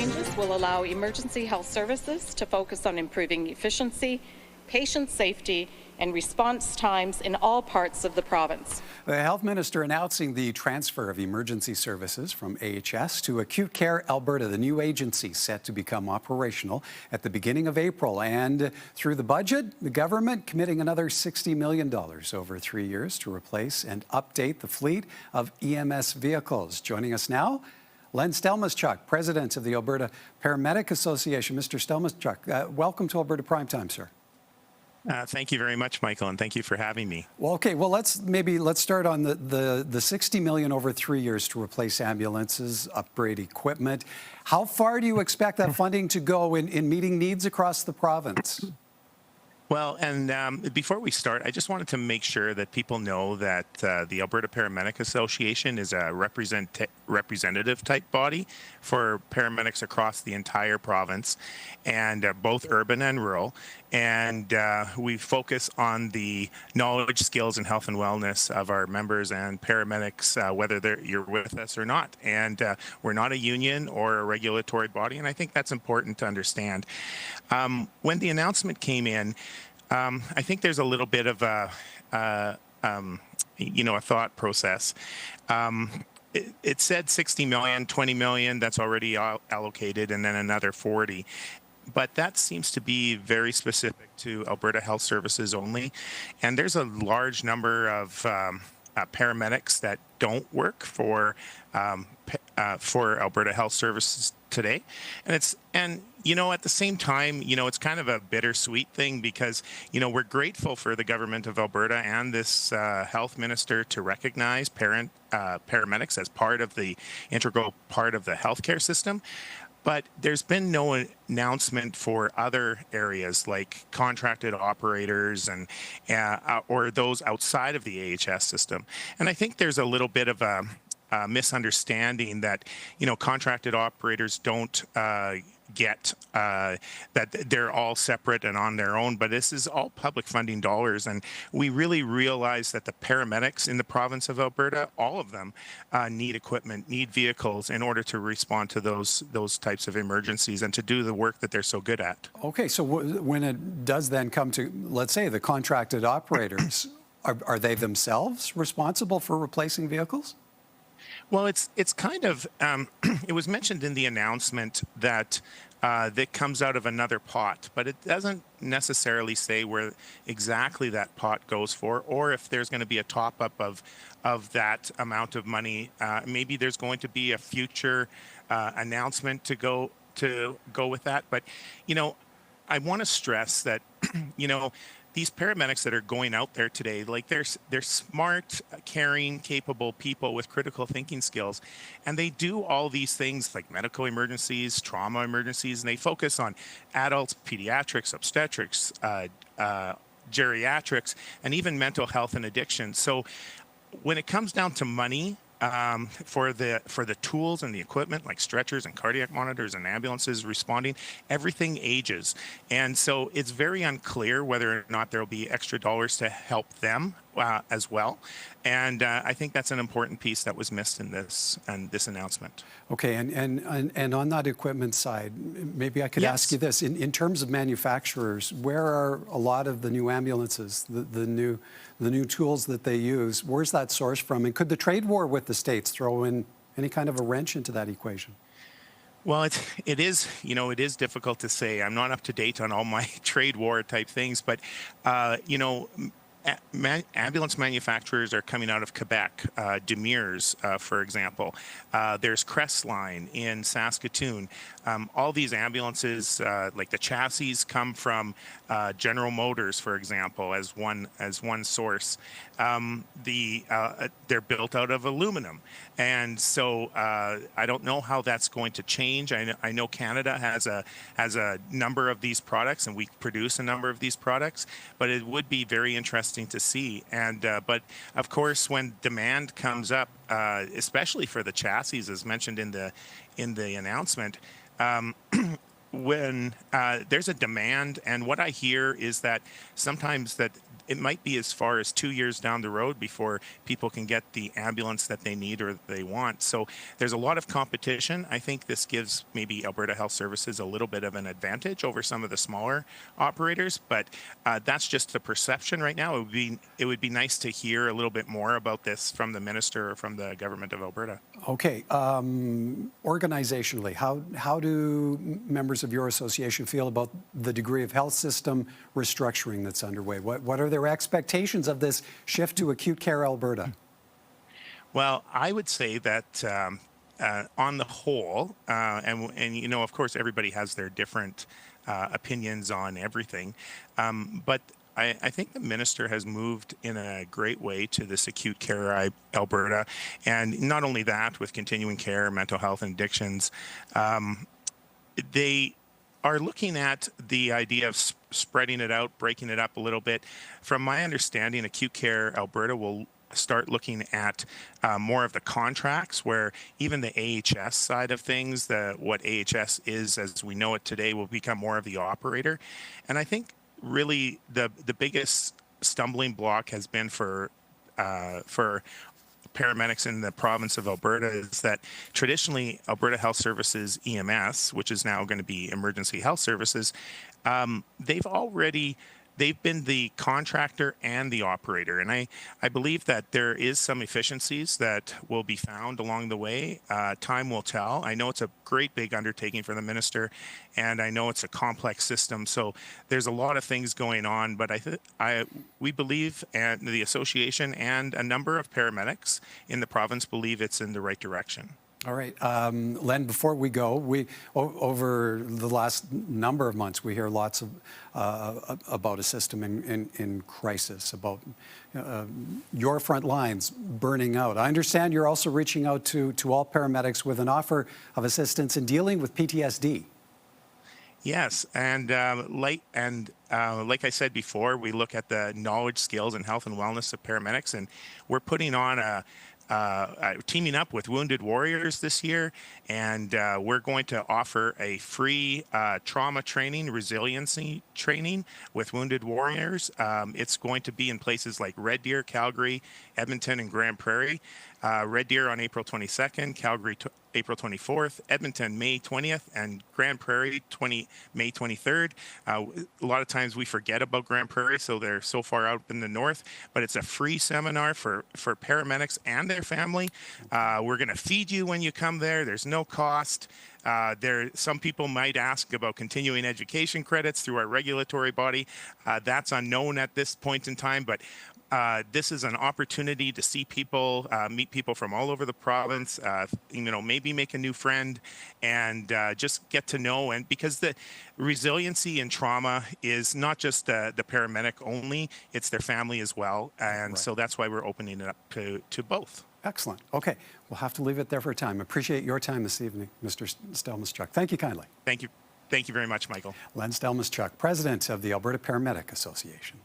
changes will allow emergency health services to focus on improving efficiency, patient safety, and response times in all parts of the province. The Health Minister announcing the transfer of emergency services from AHS to Acute Care Alberta, the new agency set to become operational at the beginning of April. And through the budget, the government committing another $60 million over 3 years to replace and update the fleet of EMS vehicles. Joining us now, Len Stelmaschuk, President of the Alberta Paramedic Association. Mr. Stelmaschuk, welcome to Alberta Primetime, sir. Thank you very much, Michael, and thank you for having me. Well, okay. Well, let's start on the $60 million over 3 years to replace ambulances, upgrade equipment. How far do you expect that funding to go in meeting needs across the province? Well, and before we start, I just wanted to make sure that people know that the Alberta Paramedic Association is a representative type body for paramedics across the entire province, and both urban and rural. And we focus on the knowledge, skills, and health and wellness of our members and paramedics, whether you're with us or not. And we're not a union or a regulatory body, and I think that's important to understand. When the announcement came in, I think there's a little bit of a thought process. It said 60 million, 20 million, that's already allocated, and then another 40. But that seems to be very specific to Alberta Health Services only. And there's a large number of paramedics that don't work for Alberta Health Services today. And at the same time, it's kind of a bittersweet thing because, we're grateful for the government of Alberta and this health minister to recognize paramedics as part of the integral part of the healthcare system. But there's been no announcement for other areas like contracted operators and or those outside of the AHS system. And I think there's a little bit of a misunderstanding that contracted operators don't get that they're all separate and on their own, but this is all public funding dollars, and we really realize that the paramedics in the province of Alberta, all of them, need equipment, need vehicles in order to respond to those types of emergencies and to do the work that they're so good at. Okay, so when it does then come to, let's say, the contracted operators, are they themselves responsible for replacing vehicles? Well, it's kind of, it was mentioned in the announcement that that comes out of another pot, but it doesn't necessarily say where exactly that pot goes for, or if there's going to be a top-up of that amount of money. Maybe there's going to be a future announcement to go with that. But, I want to stress that, these paramedics that are going out there today, like they're smart, caring, capable people with critical thinking skills, and they do all these things like medical emergencies, trauma emergencies, and they focus on adults, pediatrics, obstetrics, geriatrics, and even mental health and addiction. So when it comes down to money, for the tools and the equipment like stretchers and cardiac monitors and ambulances responding, everything ages. And so it's very unclear whether or not there will be extra dollars to help them as well. And I think that's an important piece that was missed in this announcement. Okay, and on that equipment side, maybe I could ask you this. In terms of manufacturers, where are a lot of the new ambulances, the new tools that they use, where's that sourced from? And could the trade war with the states throw in any kind of a wrench into that equation? Well, it is difficult to say. I'm not up to date on all my trade war type things, but ambulance manufacturers are coming out of Quebec, Demers, for example. There's Crestline in Saskatoon. All these ambulances, like the chassis, come from General Motors, for example, as one source. They're built out of aluminum, and so I don't know how that's going to change. I know Canada has a number of these products, and we produce a number of these products. But it would be very interesting to see. And but of course, when demand comes up, especially for the chassis, as mentioned in the announcement. When there's a demand, and what I hear is that sometimes that it might be as far as 2 years down the road before people can get the ambulance that they need or they want. So there's a lot of competition. I think this gives maybe Alberta Health Services a little bit of an advantage over some of the smaller operators, but that's just a perception right now. It would be nice to hear a little bit more about this from the minister or from the government of Alberta. Okay, organizationally, how do members of your association feel about the degree of health system restructuring that's underway? What are their expectations of this shift to acute care Alberta? Well, I would say that on the whole, and you know, of course, everybody has their different opinions on everything, but I think the minister has moved in a great way to this acute care Alberta, and not only that, with continuing care, mental health, and addictions, they are looking at the idea of spreading it out, breaking it up a little bit. From my understanding, acute care Alberta will start looking at more of the contracts, where even the AHS side of things, what AHS is as we know it today, will become more of the operator. And I think really the biggest stumbling block has been for paramedics in the province of Alberta is that traditionally Alberta Health Services EMS, which is now going to be Emergency Health Services, they've been the contractor and the operator. And I believe that there is some efficiencies that will be found along the way. Time will tell. I know it's a great big undertaking for the minister, and I know it's a complex system. So there's a lot of things going on, but we believe, and the association and a number of paramedics in the province believe it's in the right direction. All right, Len, before we go, over the last number of months, we hear lots of about a system in crisis, about your front lines burning out. I understand you're also reaching out to all paramedics with an offer of assistance in dealing with PTSD. Yes, and like I said before, we look at the knowledge, skills, and health and wellness of paramedics, and we're putting on teaming up with Wounded Warriors this year, and we're going to offer a free trauma training, resiliency training with Wounded Warriors. It's going to be in places like Red Deer, Calgary, Edmonton, and Grand Prairie. Red Deer on April 22nd, Calgary April 24th, Edmonton May 20th, and Grand Prairie May 23rd. A lot of times we forget about Grand Prairie, so they're so far out in the north, but it's a free seminar for paramedics and their family. We're going to feed you when you come there. There's no cost. Some people might ask about continuing education credits through our regulatory body. That's unknown at this point in time, but this is an opportunity to see people, meet people from all over the province, maybe make a new friend, and just get to know. And because the resiliency and trauma is not just the paramedic only, it's their family as well. And right. So that's why we're opening it up to both. Excellent. Okay, we'll have to leave it there for time. Appreciate your time this evening, Mr. Stelmaschuk. Thank you kindly. Thank you. Thank you very much, Michael. Len Stelmaschuk, President of the Alberta Paramedic Association.